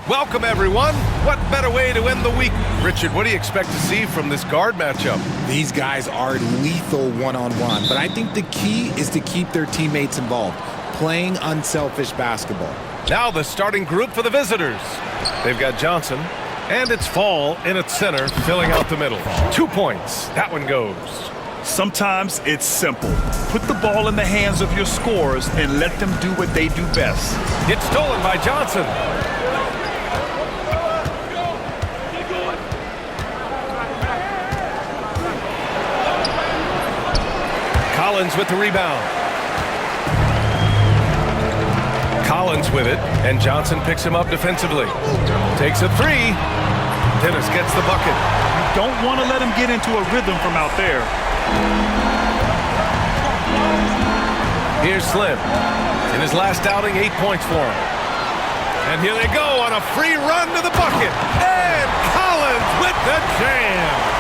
Welcome, everyone. What better way to end the week? Richard, what do you expect to see from this guard matchup? These guys are lethal one-on-one, but I think the key is to keep their teammates involved, playing unselfish basketball. Now the starting group for the visitors. They've got Johnson, and it's Fall in at center, filling out the middle. 2 points. That one goes. Sometimes it's simple. Put the ball in the hands of your scorers and let them do what they do best. It's stolen by Johnson. Collins with the rebound. Collins with it, and Johnson picks him up defensively. Takes a three. Dennis gets the bucket. Don't want to let him get into a rhythm from out there. Here's Slim. In his last outing, 8 points for him. And here they go on a free run to the bucket. And Collins with the jam.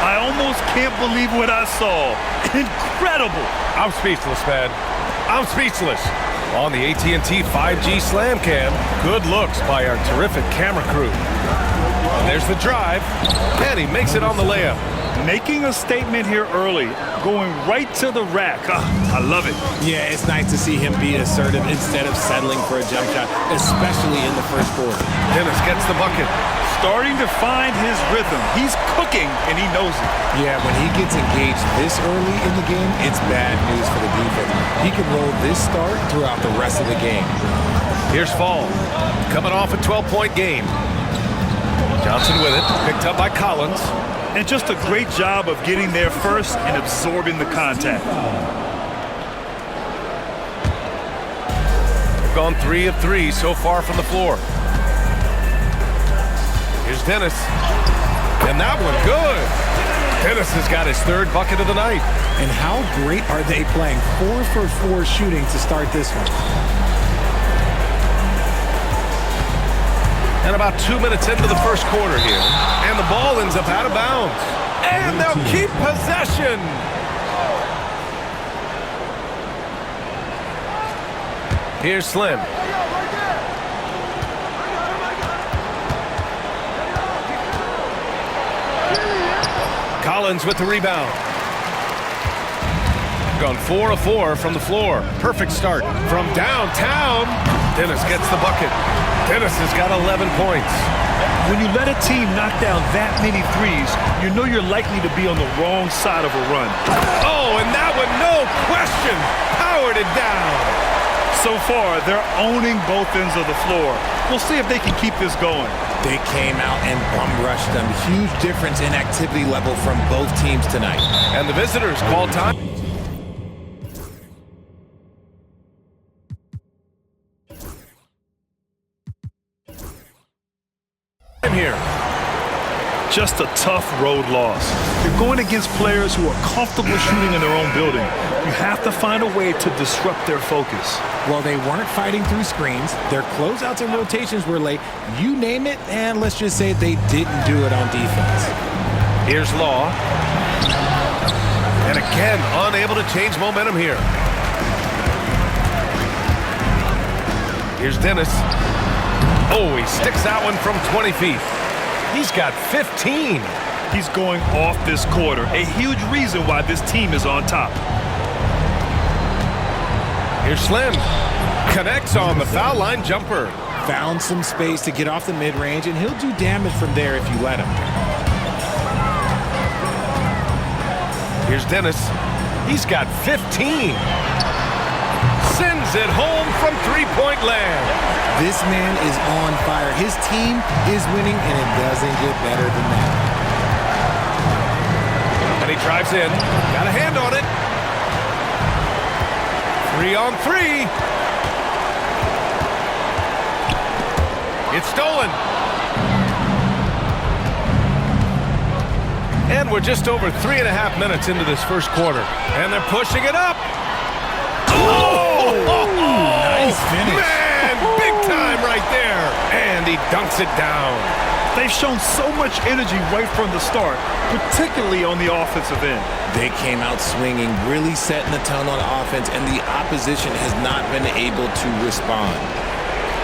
I almost can't believe what I saw. Incredible. I'm speechless, man. I'm speechless. On the AT&T 5G Slam Cam, good looks by our terrific camera crew. And there's the drive, and he makes it on the layup. Making a statement here early, going right to the rack. I love it. Yeah, it's nice to see him be assertive instead of settling for a jump shot, especially in the first quarter. Dennis gets the bucket. Starting to find his rhythm. He's cooking, and he knows it. Yeah, when he gets engaged this early in the game, it's bad news for the defense. He can roll this start throughout the rest of the game. Here's Fall, coming off a 12-point game. Johnson with it, picked up by Collins. And just a great job of getting there first and absorbing the contact. Gone 3 of 3 so far from the floor. Here's Dennis. And that one good. Dennis has got his third bucket of the night. And how great are they playing? 4 for 4 shooting to start this one. And about 2 minutes into the first quarter here. And the ball ends up out of bounds. And they'll keep possession. Here's Slim. Collins with the rebound. Gone 4 of 4 from the floor. Perfect start from downtown. Dennis gets the bucket. Dennis has got 11 points. When you let a team knock down that many threes, you know you're likely to be on the wrong side of a run. Oh, and that one, no question, powered it down. So far, they're owning both ends of the floor. We'll see if they can keep this going. They came out and bum-rushed them. Huge difference in activity level from both teams tonight. And the visitors call time. Here. Just a tough road loss. You're going against players who are comfortable shooting in their own building. You have to find a way to disrupt their focus. Well, they weren't fighting through screens. Their closeouts and rotations were late. You name it, and let's just say they didn't do it on defense. Here's Law. And again, unable to change momentum here. Here's Dennis. Oh, he sticks that one from 20 feet. He's got 15. He's going off this quarter. A huge reason why this team is on top. Here's Slim. Connects on the foul line jumper. Found some space to get off the mid-range, and he'll do damage from there if you let him. Here's Dennis. He's got 15. Sends it home from three-point land. This man is on fire. His team is winning, and it doesn't get better than that. And he drives in. Got a hand on it. 3 on 3. It's stolen. And we're just over 3.5 minutes into this first quarter. And they're pushing it up. Nice finish. Man, big time right there. And he dunks it down. They've shown so much energy right from the start, particularly on the offensive end. They came out swinging, really setting the tone on offense, and the opposition has not been able to respond.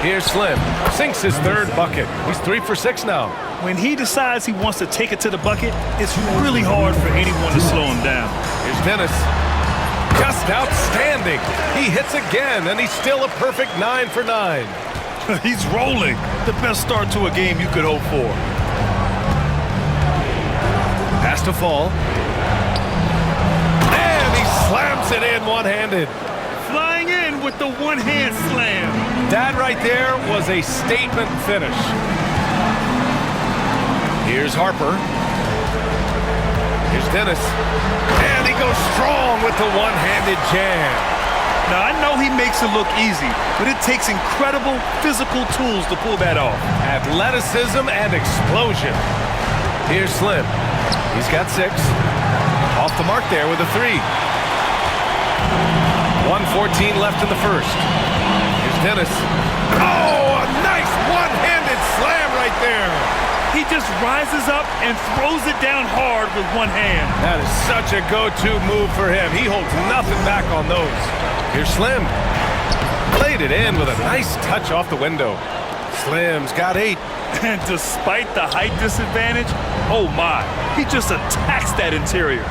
Here's Slim. Sinks his third bucket. He's 3 for 6 now. When he decides he wants to take it to the bucket, it's really hard for anyone to slow him down. Here's Dennis. Just outstanding. He hits again, and he's still a perfect 9 for 9. He's rolling. The best start to a game you could hope for. Pass to Fall. And he slams it in one-handed. Flying in with the one-hand slam. That right there was a statement finish. Here's Harper. Here's Dennis. And he goes strong with the one-handed jam. Now, I know he makes it look easy, but it takes incredible physical tools to pull that off. Athleticism and explosion. Here's Slim. He's got 6. Off the mark there with a 3. 1:14 left in the first. Here's Dennis. Oh, a nice one-handed slam right there. He just rises up and throws it down hard with one hand. That is such a go-to move for him. He holds nothing back on those. Here's Slim. Played it in with a nice touch off the window. Slim's got 8. And despite the height disadvantage, oh my, he just attacks that interior.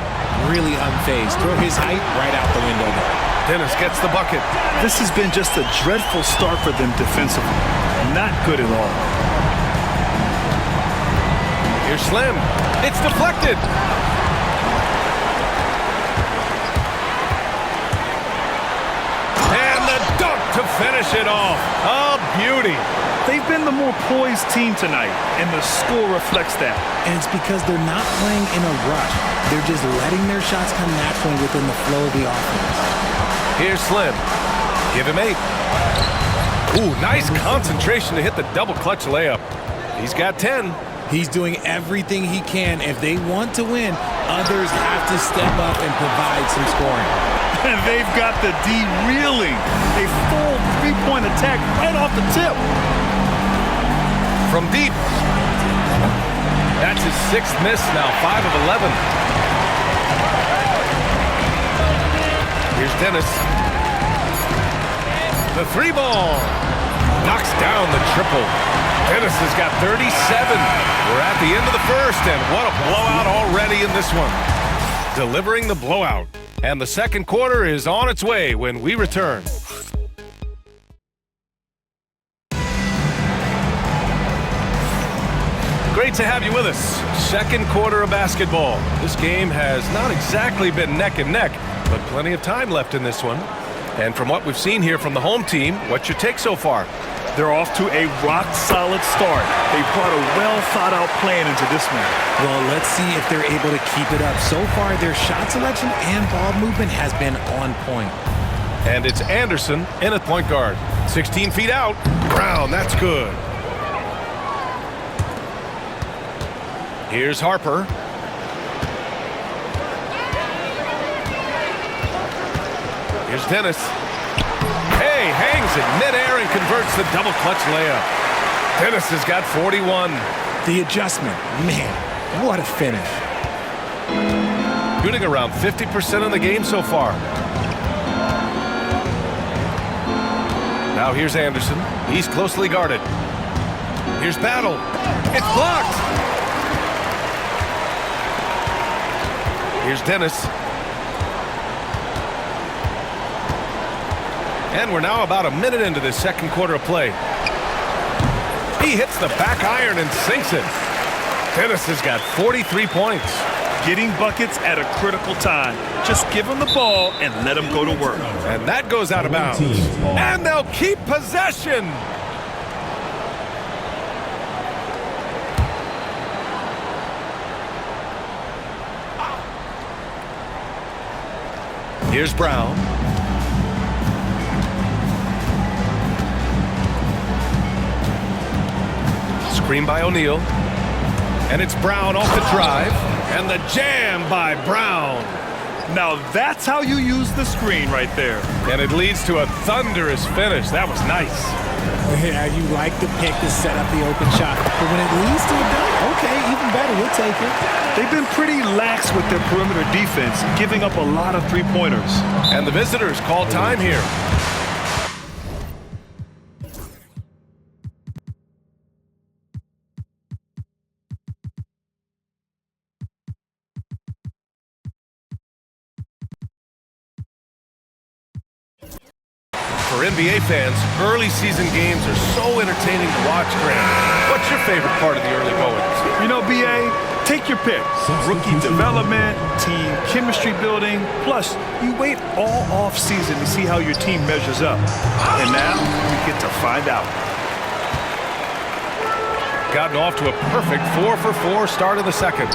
Really unfazed. Throw his height right out the window there. Dennis gets the bucket. This has been just a dreadful start for them defensively. Not good at all. Here's Slim. It's deflected. And the dunk to finish it off. A beauty. They've been the more poised team tonight, and the score reflects that. And it's because they're not playing in a rush. They're just letting their shots come naturally within the flow of the offense. Here's Slim. Give him 8. Ooh, nice concentration to hit the double clutch layup. He's got 10. He's doing everything he can. If they want to win, others have to step up and provide some scoring. And they've got the D reeling. A full three-point attack right off the tip. From deep. That's his 6th miss now, 5 of 11. Here's Dennis. The 3 ball. Knocks down the triple. Dennis has got 37. We're at the end of the first, and what a blowout already in this one. Delivering the blowout. And the second quarter is on its way when we return. Great to have you with us. Second quarter of basketball. This game has not exactly been neck and neck, but plenty of time left in this one. And from what we've seen here from the home team, what's your take so far? They're off to a rock-solid start. They brought a well-thought-out plan into this one. Well, let's see if they're able to keep it up. So far, their shot selection and ball movement has been on point. And it's Anderson in at point guard. 16 feet out. Brown, that's good. Here's Harper. Here's Dennis. Hey, hangs it midair and converts the double clutch layup. Dennis has got 41. The adjustment, man, what a finish. Shooting around 50% in the game so far. Now here's Anderson. He's closely guarded. Here's Battle. It's blocked. Here's Dennis. And we're now about a minute into this second quarter of play. He hits the back iron and sinks it. Dennis has got 43 points. Getting buckets at a critical time. Just give him the ball and let him go to work. And that goes out of bounds. And they'll keep possession. Here's Brown. Screen by O'Neal. And it's Brown off the drive. And the jam by Brown. Now that's how you use the screen right there. And it leads to a thunderous finish. That was nice. Yeah, you like the pick to set up the open shot. But when it leads to a dunk, okay, even better, we'll take it. They've been pretty lax with their perimeter defense, giving up a lot of three-pointers. And the visitors call time here. For NBA fans, early season games are so entertaining to watch, Grant. What's your favorite part of the early goings? You know, BA, take your pick. Rookie development, team chemistry building, plus you wait all off season to see how your team measures up. And now we get to find out. Gotten off to a perfect 4-for-4 start of the second.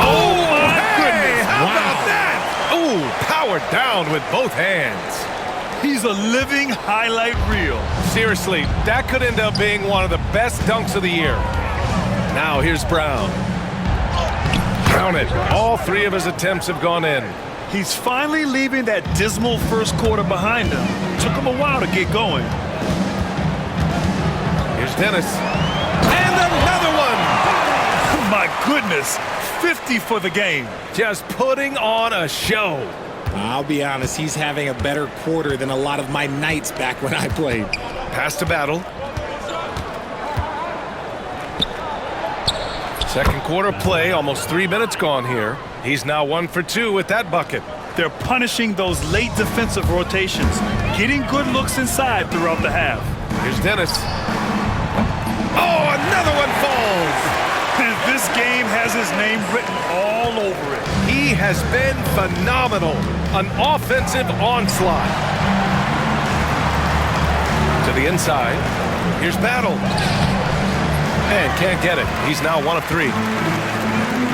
Oh, my goodness. How about that? Ooh, powered down with both hands. He's a living highlight reel. Seriously, that could end up being one of the best dunks of the year. Now here's Brown. Count it. All three of his attempts have gone in. He's finally leaving that dismal first quarter behind him. Took him a while to get going. Here's Dennis. And another one! My goodness, 50 for the game. Just putting on a show. I'll be honest, he's having a better quarter than a lot of my nights back when I played. Pass to Battle. Second quarter play, almost 3 minutes gone here. He's now 1 for 2 with that bucket. They're punishing those late defensive rotations, getting good looks inside throughout the half. Here's Dennis. Oh, another one falls. And this game has his name written all over it. He has been phenomenal. An offensive onslaught. To the inside. Here's Battle. And can't get it. He's now 1 of 3.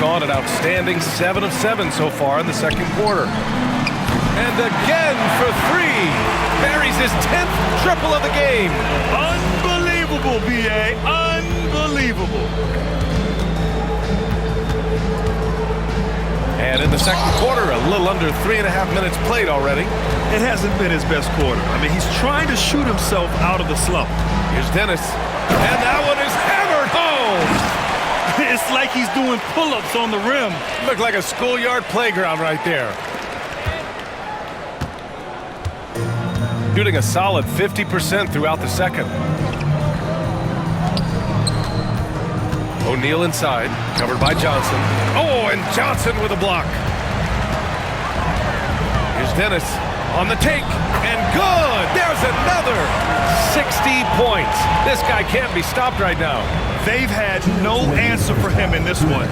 Gone an outstanding 7 of 7 so far in the second quarter. And again for 3. Buries his 10th triple of the game. Unbelievable, B.A. Unbelievable. And in the second quarter, a little under 3.5 minutes played already. It hasn't been his best quarter. I mean, he's trying to shoot himself out of the slump. Here's Dennis. And that one is hammered home. It's like he's doing pull-ups on the rim. Looked like a schoolyard playground right there. Shooting a solid 50% throughout the second. O'Neal inside, covered by Johnson. Oh, and Johnson with a block. Here's Dennis on the take, and good! There's another 60 points. This guy can't be stopped right now. They've had no answer for him in this one.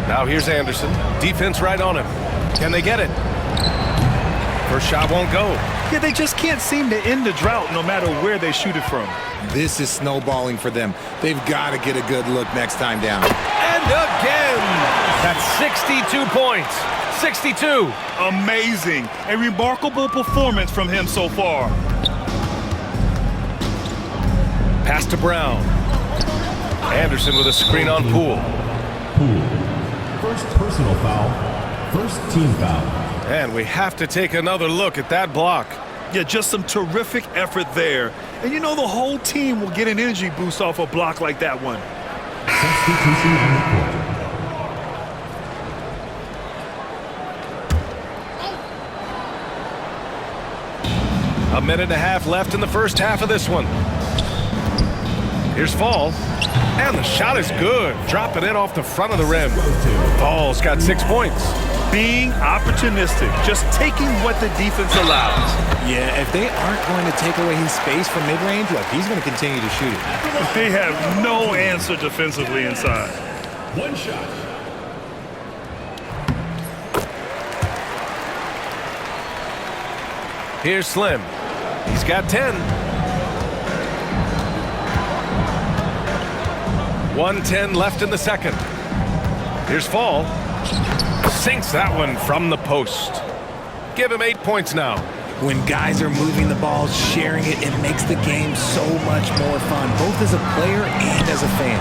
Now here's Anderson. Defense right on him. Can they get it? First shot won't go. Yeah, they just can't seem to end the drought no matter where they shoot it from. This is snowballing for them. They've got to get a good look next time down. And again! That's 62 points. 62. Amazing. A remarkable performance from him so far. Pass to Brown. Anderson with a screen on Poole. Poole. First personal foul. First team foul. And we have to take another look at that block. Yeah, just some terrific effort there. And you know the whole team will get an energy boost off a block like that one. Substitution on the court. A minute and a half left in the first half of this one. Here's Fall. And the shot is good. Dropping it off the front of the rim. Fall's got 6 points. Being opportunistic, just taking what the defense allows. Yeah, if they aren't going to take away his space from mid-range, look, he's going to continue to shoot it. They have no answer defensively inside. One shot. Here's Slim. He's got 10. 1:10 left in the second. Here's Fall. Sinks that one from the post. Give him 8 points now. When guys are moving the ball, sharing it, it makes the game so much more fun, both as a player and as a fan.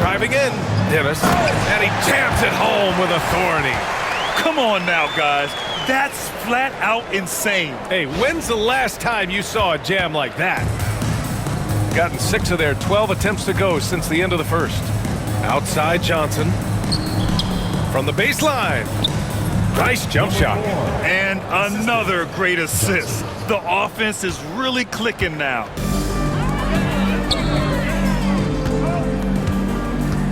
Driving in, Dennis, and he jams it home with authority. Come on now, guys. That's flat out insane. Hey, when's the last time you saw a jam like that? Gotten 6 of their 12 attempts to go since the end of the first. Outside Johnson. From the baseline. Nice jump shot. And another great assist. The offense is really clicking now.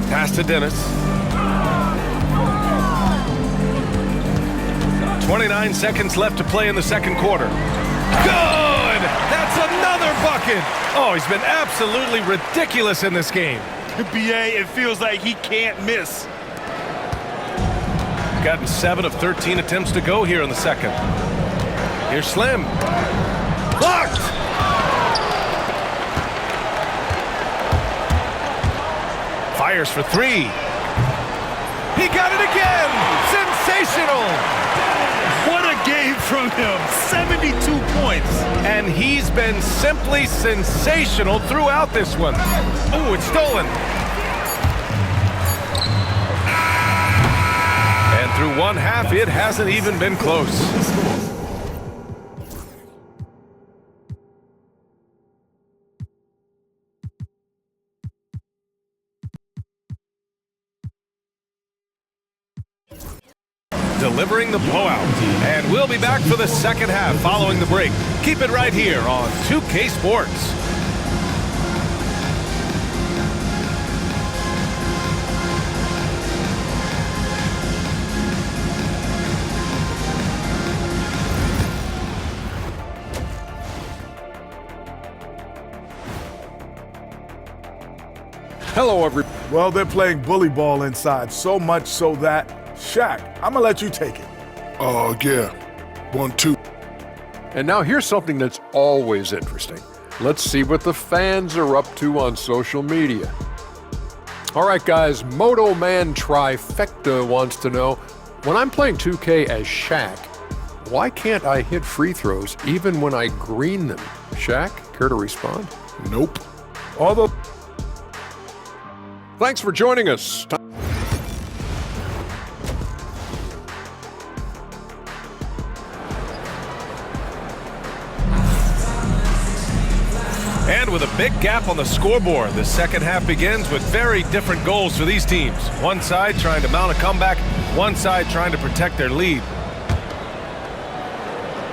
Pass to Dennis. 29 seconds left to play in the second quarter. Good! That's another bucket! Oh, he's been absolutely ridiculous in this game. BA, it feels like he can't miss. Gotten 7 of 13 attempts to go here in the second. Here's Slim. Blocked! Fires for 3. He got it again! Sensational! What a game from him. 72 points. And he's been simply sensational throughout this one. Oh, it's stolen. And through one half, it hasn't even been close. Delivering the blowout. And we'll be back for the second half following the break. Keep it right here on 2K Sports. Hello, everybody. Well, they're playing bully ball inside, so much so that, Shaq, I'm gonna let you take it. Oh, yeah. 1-2. And now here's something that's always interesting. Let's see what the fans are up to on social media. All right, guys, Moto Man Trifecta wants to know, when I'm playing 2K as Shaq, why can't I hit free throws even when I green them? Shaq, care to respond? Nope. Although, Thanks for joining us. And with a big gap on the scoreboard, the second half begins with very different goals for these teams. One side trying to mount a comeback, one side trying to protect their lead.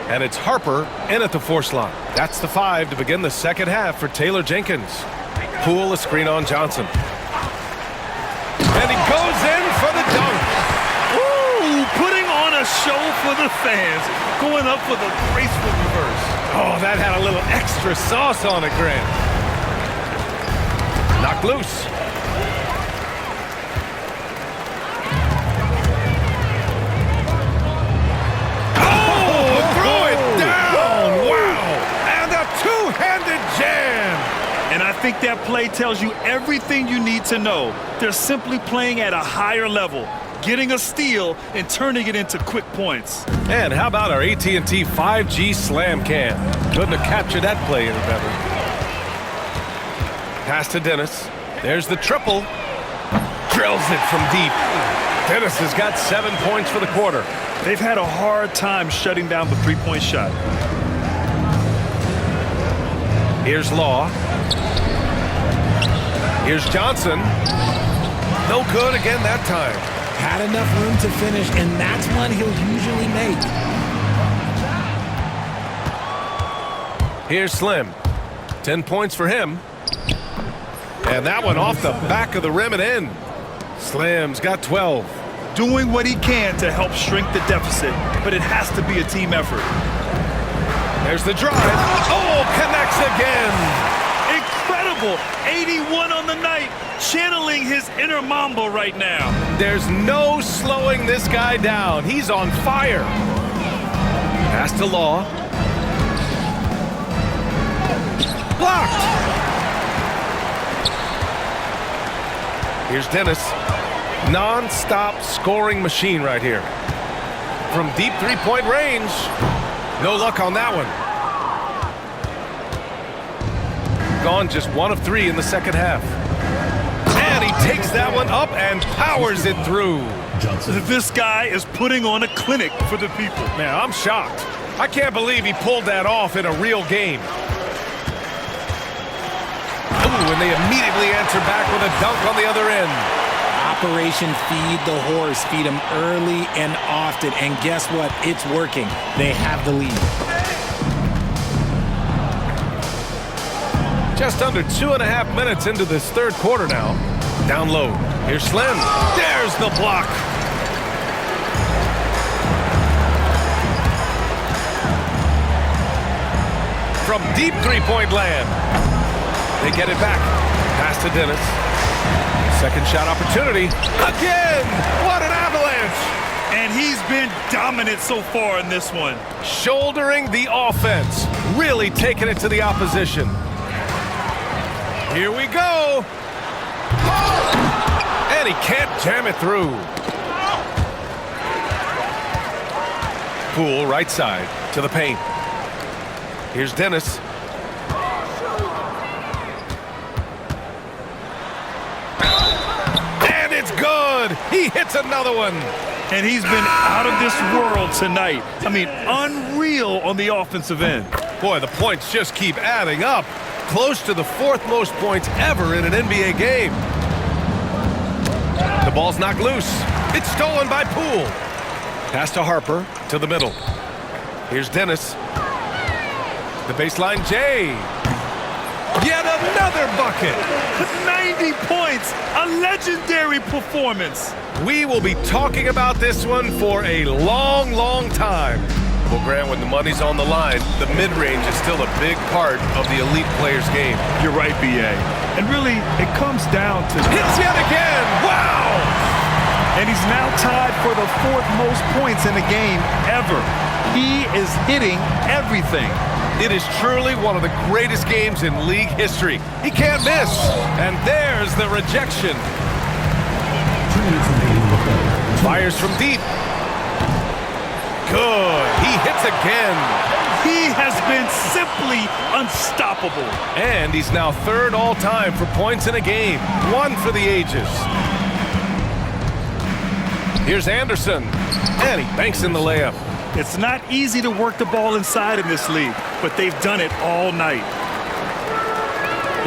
And it's Harper in at the force line. That's the 5 to begin the second half for Taylor Jenkins. Poole a screen on Johnson. And he goes in for the dunk. Ooh, putting on a show for the fans. Going up for the graceful reverse. Oh, that had a little extra sauce on it, Grant. Knocked loose. Oh, threw it down. Wow. And a two-handed jam. And I think that play tells you everything you need to know. They're simply playing at a higher level, getting a steal and turning it into quick points. And how about our AT&T 5G Slam Cam? Couldn't have captured that play any better. Pass to Dennis. There's the triple. Drills it from deep. Dennis has got 7 points for the quarter. They've had a hard time shutting down the three-point shot. Here's Law. Here's Johnson. No good again that time. Had enough room to finish, and that's one he'll usually make. Here's Slim. 10 points for him. And that one off the back of the rim and in. Slim's got 12. Doing what he can to help shrink the deficit, but it has to be a team effort. There's the drive. Oh, connects again. Incredible. 81 on the night. Channeling his inner Mamba right now. There's no slowing this guy down. He's on fire. Pass to Law. Blocked. Here's Dennis. Non-stop scoring machine right here. From deep three-point range. No luck on that one. Gone just 1 of 3 in the second half. And he takes that one up and powers it through. This guy is putting on a clinic for the people. Man, I'm shocked. I can't believe he pulled that off in a real game. Ooh, and they immediately answer back with a dunk on the other end. Operation Feed the Horse. Feed him early and often. And guess what? It's working. They have the lead. Just under 2.5 minutes into this third quarter now. Down low. Here's Slim. There's the block. from deep three-point land. They get it back. Pass to Dennis. Second shot opportunity. Again! What an avalanche! And he's been dominant so far in this one. Shouldering the offense. Really taking it to the opposition. Here we go. And he can't jam it through. Poole, right side, to the paint. Here's Dennis. And it's good. He hits another one. And he's been out of this world tonight. I mean, unreal on the offensive end. Boy, the points just keep adding up. Close to the fourth most points ever in an NBA game. The ball's knocked loose. It's stolen by Poole. Pass to Harper, to the middle. Here's Dennis. The baseline, Jay. Yet another bucket. 90 points, a legendary performance. We will be talking about this one for a long, long time. Well, Grant, when the money's on the line, the mid-range is still a big part of the elite player's game. You're right, B.A. And really, it comes down to... Hits yet again! Wow! And he's now tied for the fourth most points in a game ever. He is hitting everything. It is truly one of the greatest games in league history. He can't miss. And there's the rejection. Fires from deep. Good. He hits again. He has been simply unstoppable. And he's now third all-time for points in a game. One for the ages. Here's Anderson. And he banks in the layup. It's not easy to work the ball inside in this league, but they've done it all night.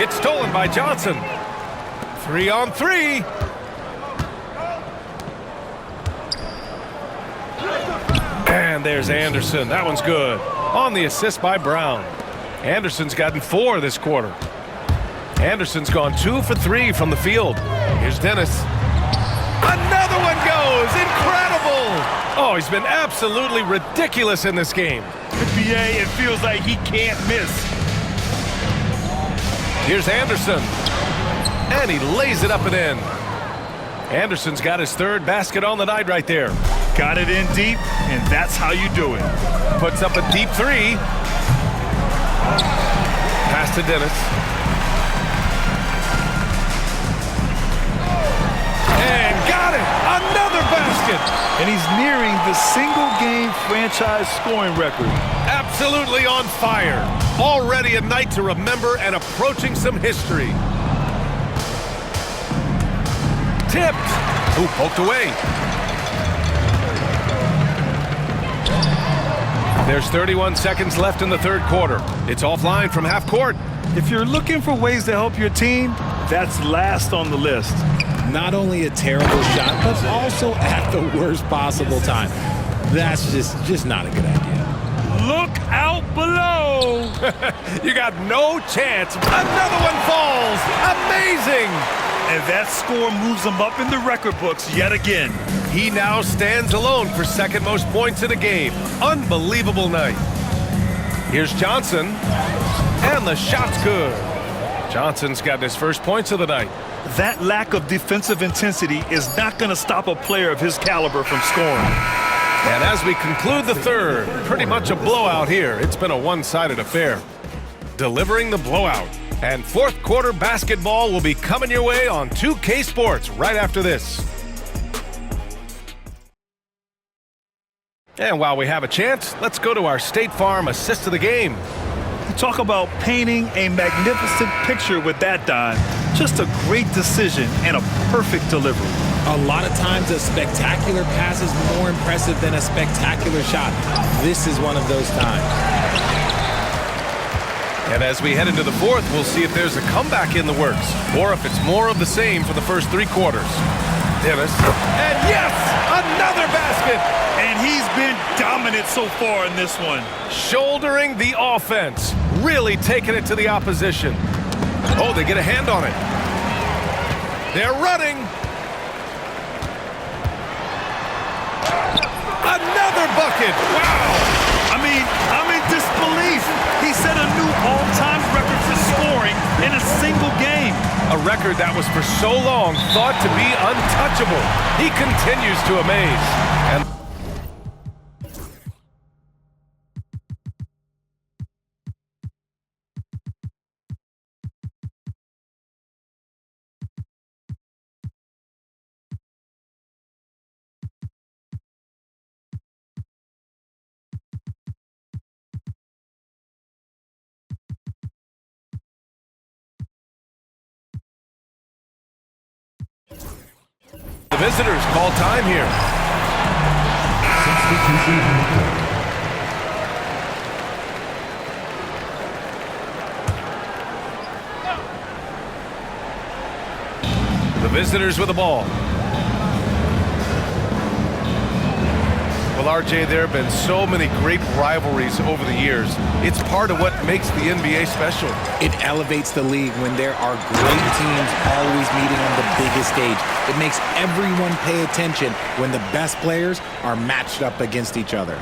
It's stolen by Johnson. 3-on-3. And there's Anderson. That one's good. On the assist by Brown. Anderson's gotten 4 this quarter. Anderson's gone 2 for 3 from the field. Here's Dennis. Another one goes. Incredible. Oh, he's been absolutely ridiculous in this game. BA, it feels like he can't miss. Here's Anderson. And he lays it up and in. Anderson's got his third basket on the night right there. Got it in deep, and that's how you do it. Puts up a deep 3. Pass to Dennis. And got it! Another basket! And he's nearing the single-game franchise scoring record. Absolutely on fire. Already a night to remember and approaching some history. Tipped. Ooh, poked away. There's 31 seconds left in the third quarter. It's offline from half court. If you're looking for ways to help your team, that's last on the list. Not only a terrible shot, but also at the worst possible time. That's just not a good idea. Look out below. You got no chance. Another one falls. Amazing. And that score moves him up in the record books yet again. He now stands alone for second most points in a game. Unbelievable night. Here's Johnson. And the shot's good. Johnson's gotten his first points of the night. That lack of defensive intensity is not going to stop a player of his caliber from scoring. And as we conclude the third, pretty much a blowout here. It's been a one-sided affair. Delivering the blowout. And fourth quarter basketball will be coming your way on 2K Sports right after this. And while we have a chance, let's go to our State Farm assist of the game. You talk about painting a magnificent picture with that dime. Just a great decision and a perfect delivery. A lot of times a spectacular pass is more impressive than a spectacular shot. This is one of those times. And as we head into the fourth, we'll see if there's a comeback in the works or if it's more of the same for the first 3 quarters. Dennis. And yes, another basket. And he's been dominant so far in this one. Shouldering the offense. Really taking it to the opposition. Oh, they get a hand on it. They're running. Another bucket. Wow. I mean, I'm in disbelief. He set a new record that was for so long thought to be untouchable. He continues to amaze. And the visitors call time here. Substitution on the court. The visitors with the ball. Well, RJ, there have been so many great rivalries over the years. It's part of what makes the NBA special. It elevates the league when there are great teams always meeting on the biggest stage. It makes everyone pay attention when the best players are matched up against each other.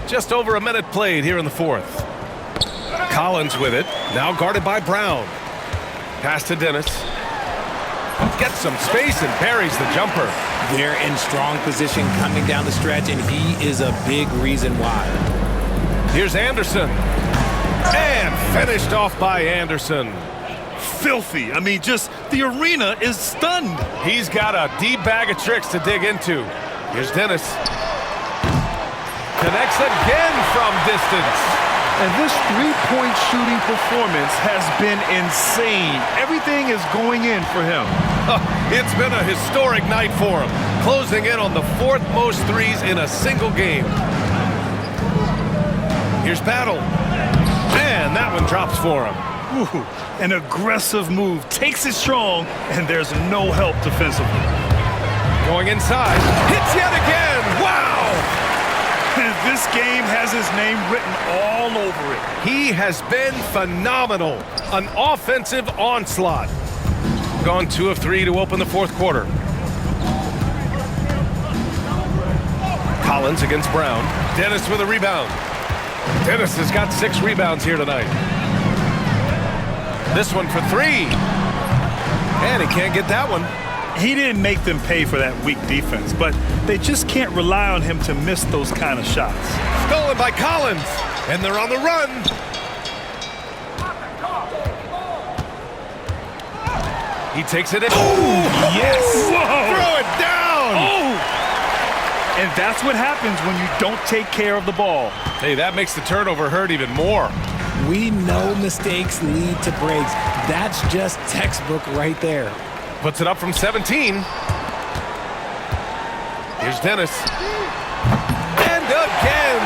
Just over a minute played here in the fourth. Collins with it, now guarded by Brown. Pass to Dennis. Gets some space and buries the jumper. They're in strong position coming down the stretch, and he is a big reason why. Here's Anderson. And finished off by Anderson. Filthy. I mean, just the arena is stunned. He's got a deep bag of tricks to dig into. Here's Dennis. Connects again from distance. And this three-point shooting performance has been insane. Everything is going in for him. It's been a historic night for him, closing in on the fourth most threes in a single game. Here's Battle. And that one drops for him. Ooh, an aggressive move, takes it strong, and there's no help defensively. Going inside, hits yet again. Wow! This game has his name written all over it. He has been phenomenal. An offensive onslaught. Gone 2 of 3 to open the fourth quarter. Collins against Brown. Dennis with a rebound. Dennis has got 6 rebounds here tonight. This one for 3. And he can't get that one. He didn't make them pay for that weak defense, but they just can't rely on him to miss those kind of shots. Stolen by Collins, and they're on the run. He takes it in. Oh, yes! Whoa. Throw it down! Oh! And that's what happens when you don't take care of the ball. Hey, that makes the turnover hurt even more. We know mistakes lead to breaks. That's just textbook right there. Puts it up from 17. Here's Dennis. And again!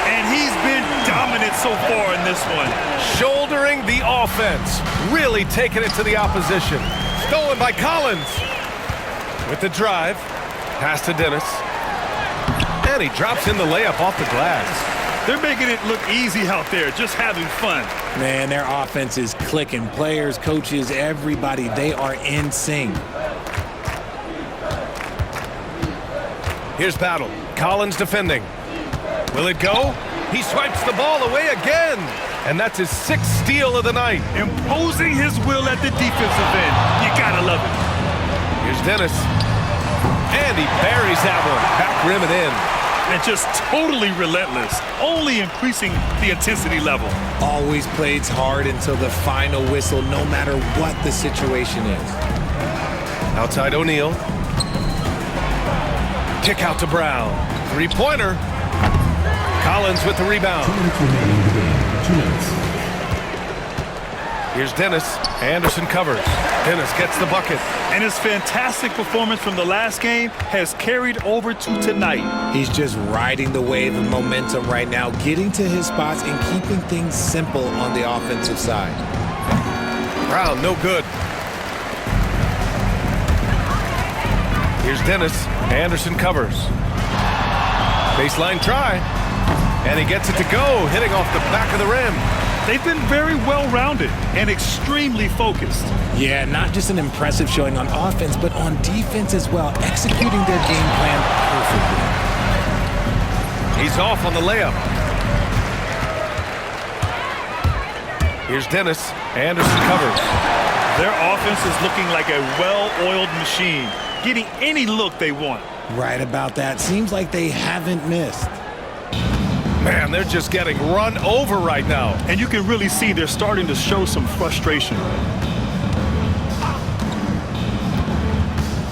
And he's been dominant so far in this one. Shouldering the offense. Really taking it to the opposition. Stolen by Collins. With the drive. Pass to Dennis. And he drops in the layup off the glass. They're making it look easy out there, just having fun. Man, their offense is clicking. Players, coaches, everybody, they are in sync. Here's Battle. Collins defending. Will it go? He swipes the ball away again. And that's his 6th steal of the night. Imposing his will at the defensive end. You gotta love it. Here's Dennis. And he buries that one. Back rim and in. And just totally relentless, only increasing the intensity level. Always plays hard until the final whistle, no matter what the situation is. Outside O'Neal. Kick out to Brown. 3-pointer. Collins with the rebound. 2 minutes remaining in the game. 2 minutes. Here's Dennis. Anderson covers. Dennis gets the bucket. And his fantastic performance from the last game has carried over to tonight. He's just riding the wave of momentum right now, getting to his spots and keeping things simple on the offensive side. Brown, no good. Here's Dennis. Anderson covers. Baseline try. And he gets it to go, hitting off the back of the rim. They've been very well-rounded and extremely focused. Yeah, not just an impressive showing on offense, but on defense as well, executing their game plan perfectly. He's off on the layup. Here's Dennis. Anderson covers. Their offense is looking like a well-oiled machine, getting any look they want. Right about that. Seems like they haven't missed. Man, they're just getting run over right now. And you can really see they're starting to show some frustration.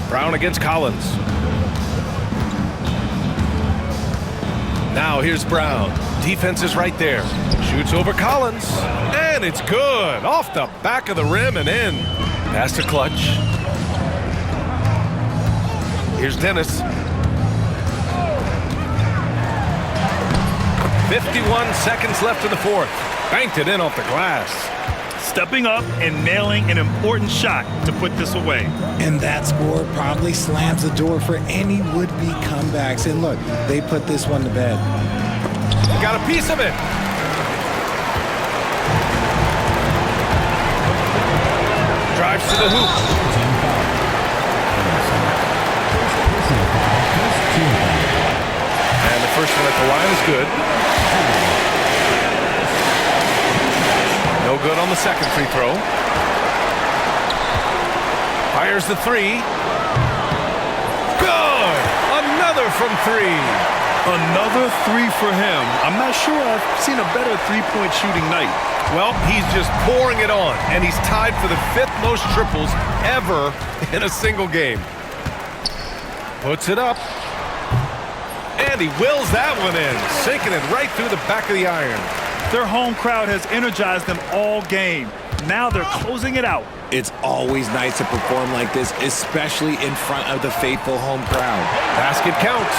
Brown against Collins. Now here's Brown. Defense is right there. Shoots over Collins. And it's good. Off the back of the rim and in. Pass to Clutch. Here's Dennis. 51 seconds left in the fourth. Banked it in off the glass. Stepping up and nailing an important shot to put this away. And that score probably slams the door for any would-be comebacks. And look, they put this one to bed. Got a piece of it. Drives to the hoop. And the first one at the line is good. No good on the second free throw. Fires the three. Good! Another from three. Another three for him. I'm not sure I've seen a better three-point shooting night. Well, he's just pouring it on, and he's tied for the 5th most triples ever in a single game. Puts it up. And he wills that one in, sinking it right through the back of the iron. Their home crowd has energized them all game. Now they're closing it out. It's always nice to perform like this, especially in front of the faithful home crowd. Basket counts.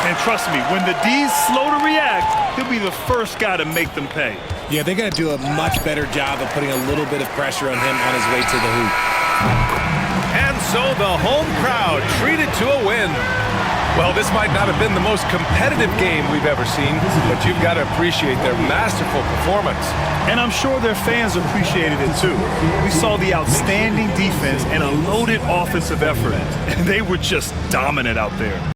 And trust me, when the D's slow to react, he'll be the first guy to make them pay. Yeah, they're going to do a much better job of putting a little bit of pressure on him on his way to the hoop. And so the home crowd treated to a win. Well, this might not have been the most competitive game we've ever seen, but you've got to appreciate their masterful performance. And I'm sure their fans appreciated it too. We saw the outstanding defense and a loaded offensive effort. And they were just dominant out there.